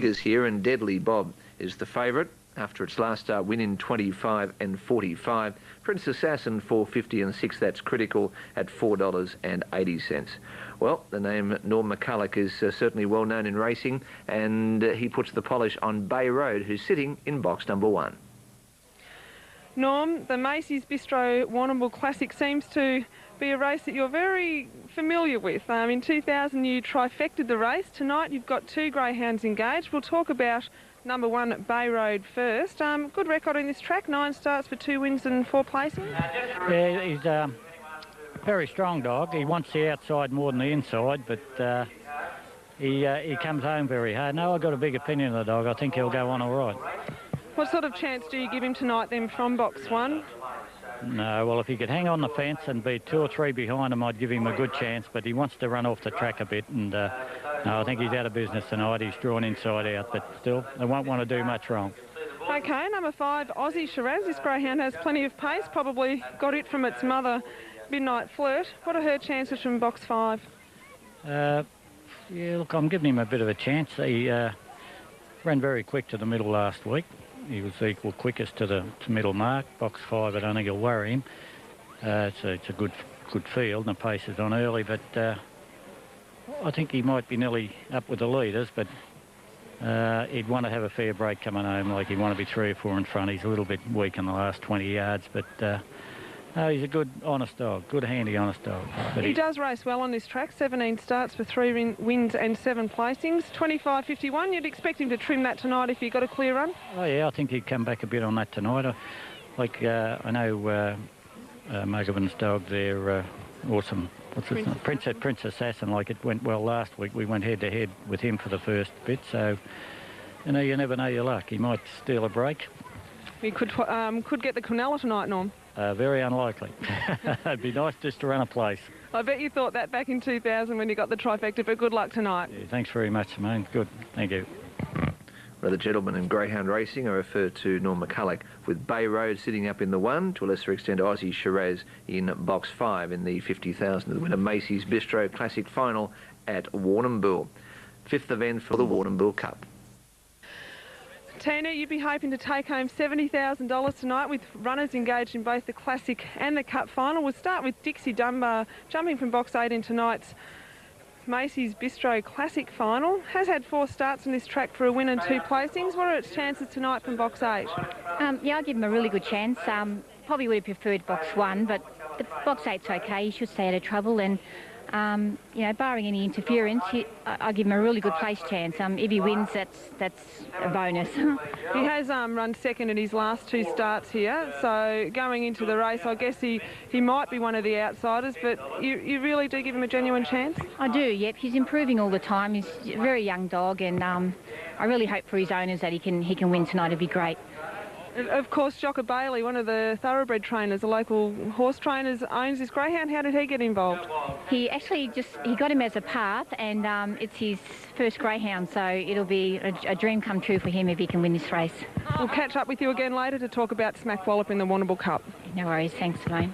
Is here, and Deadly Bob is the favourite after its last start win in 25 and 45. Prince Assassin 4.50 and 6. That's critical at $4.80. Well, the name Norm McCulloch is certainly well known in racing, and he puts the polish on Bay Road, who's sitting in box number 1. Norm, the Macy's Bistro Warrnambool Classic seems to be a race that you're very familiar with. In 2000 you trifected the race. Tonight you've got 2 greyhounds engaged. We'll talk about number 1 at Bay Road first. Good record in this track, 9 starts for 2 wins and 4 placings. Yeah, he's a very strong dog. He wants the outside more than the inside, but he comes home very hard. No, I've got a big opinion of the dog. I think he'll go on all right. What sort of chance do you give him tonight then from box 1? No, well, if he could hang on the fence and be 2 or 3 behind him, I'd give him a good chance, but he wants to run off the track a bit, and no, I think he's out of business tonight. He's drawn inside out, but still, they won't want to do much wrong. OK, number 5, Aussie Shiraz. This greyhound has plenty of pace, probably got it from its mother, Midnight Flirt. What are her chances from box 5? Yeah, look, I'm giving him a bit of a chance. He ran very quick to the middle last week. He was equal quickest to the middle mark. Box 5, I don't think he'll worry him. It's a good field, and the pace is on early, but I think he might be nearly up with the leaders, but he'd want to have a fair break coming home, like he'd want to be 3 or 4 in front. He's a little bit weak in the last 20 yards, but no, he's a good, honest dog, good, handy, honest dog. But he does race well on this track, 17 starts for 3 wins and 7 placings. 25.51, you'd expect him to trim that tonight if he got a clear run? Oh, yeah, I think he'd come back a bit on that tonight. I know Mugovin's dog there, awesome. What's his name? Prince Assassin, like it went well last week. We went head-to-head with him for the first bit, so, you know, you never know your luck. He might steal a break. He could get the Quinella tonight, Norm. Very unlikely. It'd be nice just to run a place. I bet you thought that back in 2000 when you got the trifecta, but good luck tonight. Yeah, thanks very much, Simone. Good. Thank you. Well, the gentlemen in greyhound racing, I refer to Norm McCulloch, with Bay Road sitting up in the 1, to a lesser extent Aussie Shiraz in box 5 in the 50,000 of the winner Macy's Bistro Classic Final at Warrnambool. 5th event for the Warrnambool Cup. Tina, you'd be hoping to take home $70,000 tonight with runners engaged in both the Classic and the Cup Final. We'll start with Dixie Dunbar, jumping from box 8 in tonight's Macy's Bistro Classic Final. Has had 4 starts on this track for a win and 2 placings. What are its chances tonight from box 8? Yeah, I'll give him a really good chance. Probably would have preferred box 1, but the box 8's okay. He should stay out of trouble, and you know, barring any interference, I'll give him a really good place chance. If he wins, that's a bonus. He has run second in his last 2 starts here, so going into the race, I guess he might be one of the outsiders, but you really do give him a genuine chance? I do, yep. He's improving all the time. He's a very young dog, and I really hope for his owners that he can win tonight. It'd be great. Of course, Jocker Bailey, one of the thoroughbred trainers, the local horse trainers, owns this greyhound. How did he get involved? He actually he got him as a path, and it's his first greyhound, so it'll be a dream come true for him if he can win this race. We'll catch up with you again later to talk about Smack Wallop in the Warrnambool Cup. No worries, thanks, Simone.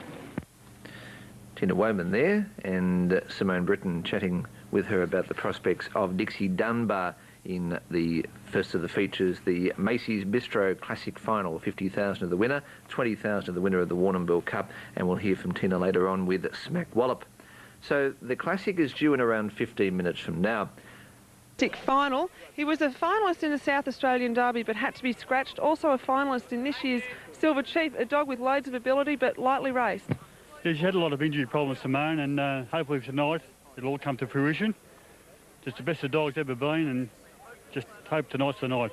Tina Woman there, and Simone Britton chatting with her about the prospects of Dixie Dunbar in the first of the features, the Macy's Bistro Classic Final. 50,000 of the winner, 20,000 of the winner of the Warrnambool Cup, and we'll hear from Tina later on with Smack Wallop. So the Classic is due in around 15 minutes from now. Final. He was a finalist in the South Australian Derby but had to be scratched. Also a finalist in this year's Silver Chief, a dog with loads of ability but lightly raced. He's had a lot of injury problems, Simone, and hopefully tonight it'll all come to fruition. Just the best the dog's ever been, and just hope tonight's the night.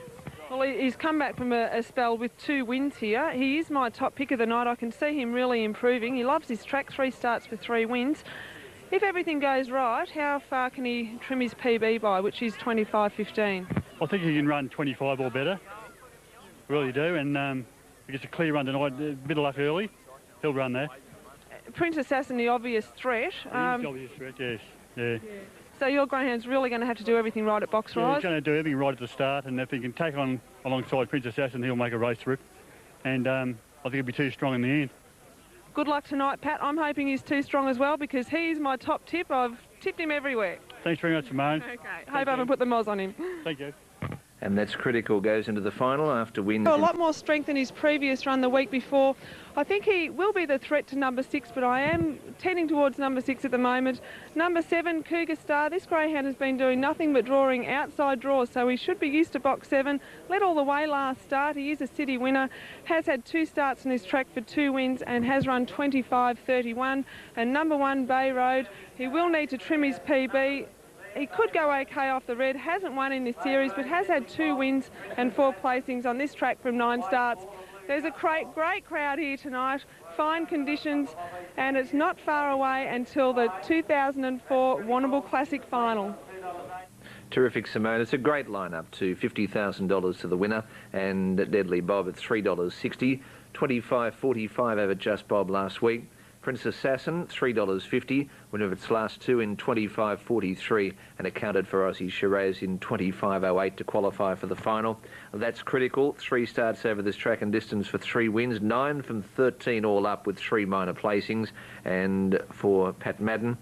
Well, he's come back from a spell with 2 wins here. He is my top pick of the night. I can see him really improving. He loves his track, 3 starts for 3 wins. If everything goes right, how far can he trim his PB by, which is 25.15? I think he can run 25 or better. Really do, and if he gets a clear run tonight, a bit of luck early, he'll run that. Prince Assassin, the obvious threat. He's the obvious threat, yes. Yeah. So your greyhound's really going to have to do everything right at box rise? He's going to do everything right at the start, and if he can take on alongside Prince Assassin, he'll make a race through it. And I think he'll be too strong in the end. Good luck tonight, Pat. I'm hoping he's too strong as well, because he's my top tip. I've tipped him everywhere. Thanks very much, Simone. Okay. Hope I haven't put the moz on him. Thank you. And That's Critical goes into the final after wins. A lot more strength than his previous run the week before. I think he will be the threat to number 6, but I am tending towards number 6 at the moment. Number 7, Cougar Star. This greyhound has been doing nothing but drawing outside draws, so he should be used to box 7. Led all the way last start. He is a city winner. Has had 2 starts on this track for 2 wins and has run 25.31. And number 1, Bay Road. He will need to trim his PB. He could go okay off the red, hasn't won in this series, but has had 2 wins and 4 placings on this track from 9 starts. There's a great crowd here tonight, fine conditions, and it's not far away until the 2004 Warrnambool Classic final. Terrific, Simone. It's a great lineup to $50,000 to the winner, and Deadly Bob at $3.60, $25.45 over Just Bob last week. Prince Assassin, $3.50, winner of its last 2 in $25.43, and accounted for Aussie Shiraz in $25.08 to qualify for the final. That's Critical, 3 starts over this track and distance for 3 wins, 9 from 13 all up with 3 minor placings. And for Pat Madden,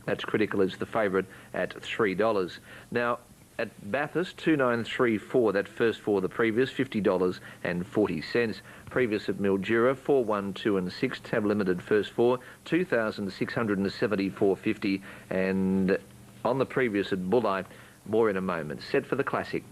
That's Critical is the favourite at $3. Now, at Bathurst, 2934, that first 4 the previous, $50.40. Previous at Mildura, 4, 1, 2 and 6, tab limited first 4, $2,674.50. And on the previous at Bulli, more in a moment. Set for the Classic.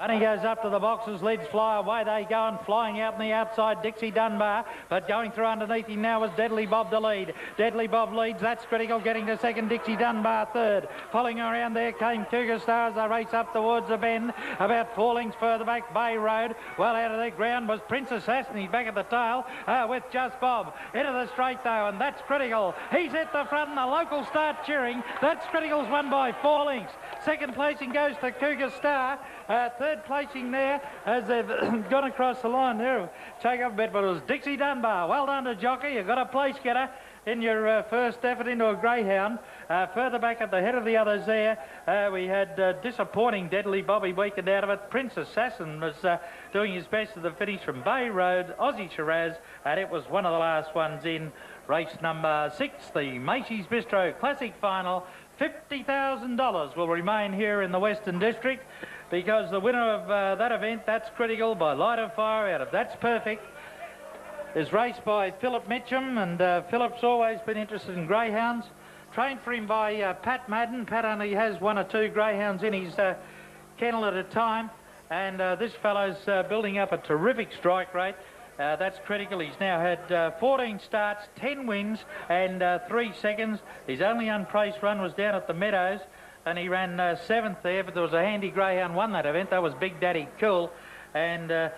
And he goes up to the boxes, leads fly away, they go, and flying out on the outside, Dixie Dunbar, but going through underneath him now is Deadly Bob to lead. Deadly Bob leads, That's Critical, getting to second, Dixie Dunbar third. Following around there came Cougar Star as they race up towards the bend, about 4 lengths further back, Bay Road. Well out of the ground was Prince Assassin, he's back at the tail with Just Bob. Into the straight though, and That's Critical. He's at the front and the locals start cheering. That's Critical's won by 4 lengths. Second placing goes to Cougar Star. Third placing there as they've gone across the line there. Take up a bit, but it was Dixie Dunbar. Well done to jockey. You've got a place getter in your first effort into a greyhound. Further back at the head of the others there, we had disappointing Deadly Bobby weakened out of it. Prince Assassin was doing his best at the finish from Bay Road, Aussie Shiraz, and it was one of the last ones in race number 6, the Macy's Bistro Classic Final. $50,000 will remain here in the Western District, because the winner of that event, That's Critical, by light of fire out of That's Perfect, is raced by Philip Mitchum, and Philip's always been interested in greyhounds. Trained for him by Pat Madden. Pat only has 1 or 2 greyhounds in his kennel at a time, and this fellow's building up a terrific strike rate. That's Critical. He's now had 14 starts, 10 wins and 3 seconds. His only unpriced run was down at the Meadows, and he ran 7th there, but there was a handy greyhound won that event. That was Big Daddy Cool, and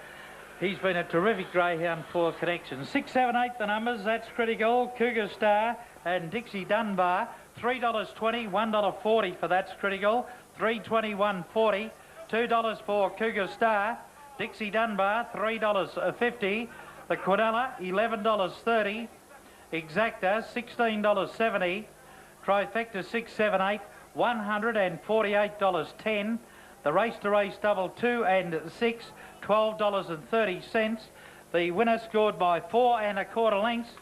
he's been a terrific greyhound for connections. 6, 7, 8 the numbers. That's Critical, Cougar Star and Dixie Dunbar. $3.20, $1.40 for That's Critical. $3.20, $1.40. $2 for Cougar Star. Dixie Dunbar, $3.50. The Quinella, $11.30. Exacta, $16.70. Trifecta, 6, 7, 8, $148.10. The Race to Race double 2 and 6, $12.30. The winner scored by 4 1/4 lengths.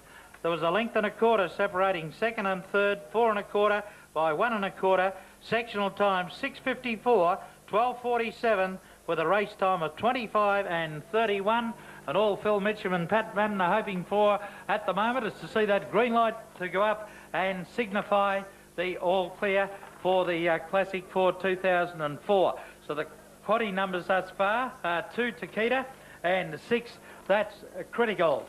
There was a length and a quarter separating second and third, 4 1/4 by 1 1/4. Sectional time 6:54, 12:47, with a race time of 25 and 31. And all Phil Mitchum and Pat Madden are hoping for at the moment is to see that green light to go up and signify the all clear for the Classic for 2004. So the quaddie numbers thus far are 2 Takeda and 6 That's Critical.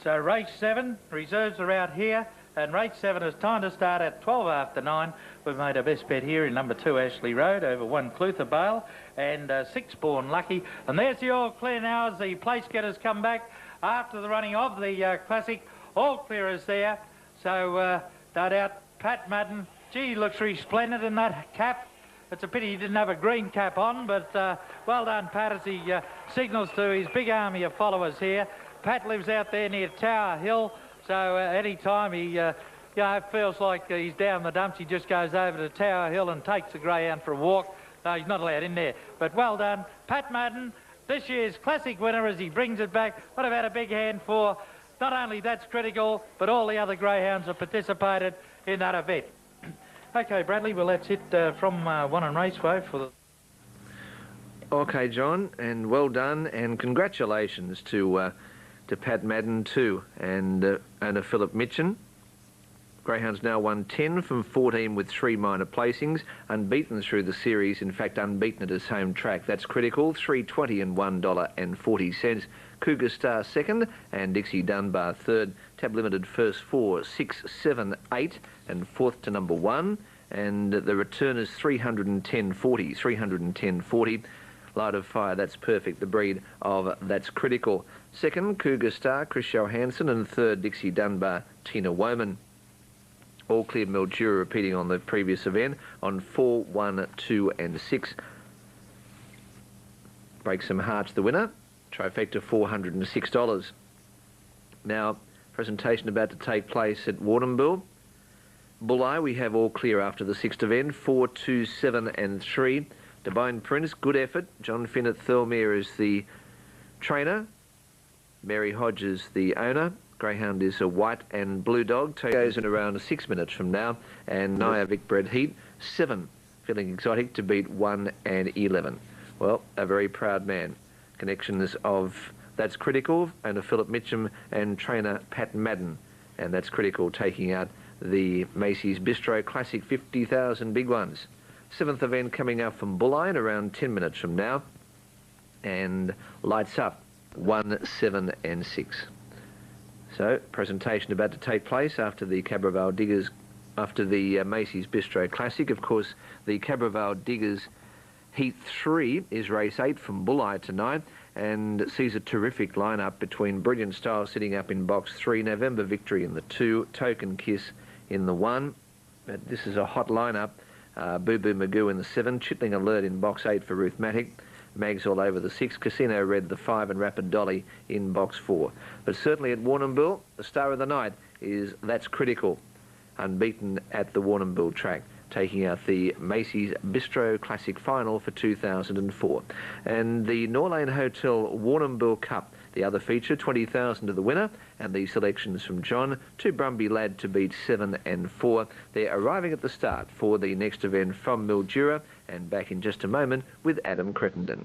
So race 7, reserves are out here, and race 7 is time to start at 12 after 9. We've made our best bet here in number 2 Ashley Road over 1 Clutha Bale and 6 Born Lucky. And there's the all clear now as the place getters come back after the running of the Classic. All clear is there, so no doubt Pat Madden, gee, looks resplendent in that cap. It's a pity he didn't have a green cap on, but well done Pat as he signals to his big army of followers here. Pat lives out there near Tower Hill, so any time he feels like he's down the dumps, he just goes over to Tower Hill and takes the greyhound for a walk. No, he's not allowed in there. But well done, Pat Madden, this year's Classic winner as he brings it back. Would have had a big hand for not only That's Critical, but all the other greyhounds that participated in that event. Okay, Bradley, well, that's it from One and Raceway for the... Okay, John, and well done, and congratulations to Pat Madden too, and owner Philip Mitchin. Greyhounds now won 10 from 14 with 3 minor placings, unbeaten through the series, in fact unbeaten at his home track. That's critical, $3.20 and $1.40. Cougar Star second and Dixie Dunbar third. Tab Limited first 4, 6, 7, 8 and fourth to number 1. And the return is $310.40, $310.40. Light of Fire, that's perfect, the breed of That's Critical. Second, Cougar Star, Chris Johansson, and third, Dixie Dunbar, Tina Woman. All Clear Mildura repeating on the previous event on 4, 1, 2 and 6. Break Some Hearts, the winner. Trifecta $406. Now, presentation about to take place at Warrnambool. Bulleye, we have all clear after the 6th event, 4, 2, 7 and 3. Divine Prince, good effort. John Finn at Thirlmere is the trainer. Mary Hodges, the owner. Greyhound is a white and blue dog. Goes in around 6 minutes from now. And Naya Vic Bred Heat, 7. Feeling exotic to beat 1 and 11. Well, a very proud man. Connections of That's Critical, owner Philip Mitchum and trainer Pat Madden. And That's Critical taking out the Macy's Bistro Classic 50,000 big ones. 7th event coming up from Bulleye in around 10 minutes from now. And Lights Up, 1, 7 and 6. So, presentation about to take place after the Cabrevale Diggers, after the Macy's Bistro Classic. Of course, the Cabrevale Diggers Heat 3 is race 8 from Bulleye tonight and sees a terrific lineup between Brilliant Style sitting up in box 3, November Victory in the 2, Token Kiss in the 1. But this is a hot lineup. Boo Boo Magoo in the 7, Chitling Alert in box 8 for Ruth Matic, Mags All Over the 6, Casino Red the 5 and Rapid Dolly in box 4. But certainly at Warrnambool, the star of the night is That's Critical, unbeaten at the Warrnambool track, taking out the Macy's Bistro Classic Final for 2004. And the Norlane Hotel Warrnambool Cup, the other feature, 20,000 to the winner, and the selections from John, to Brumby Lad to beat 7 and 4. They're arriving at the start for the next event from Mildura, and back in just a moment with Adam Crittenden.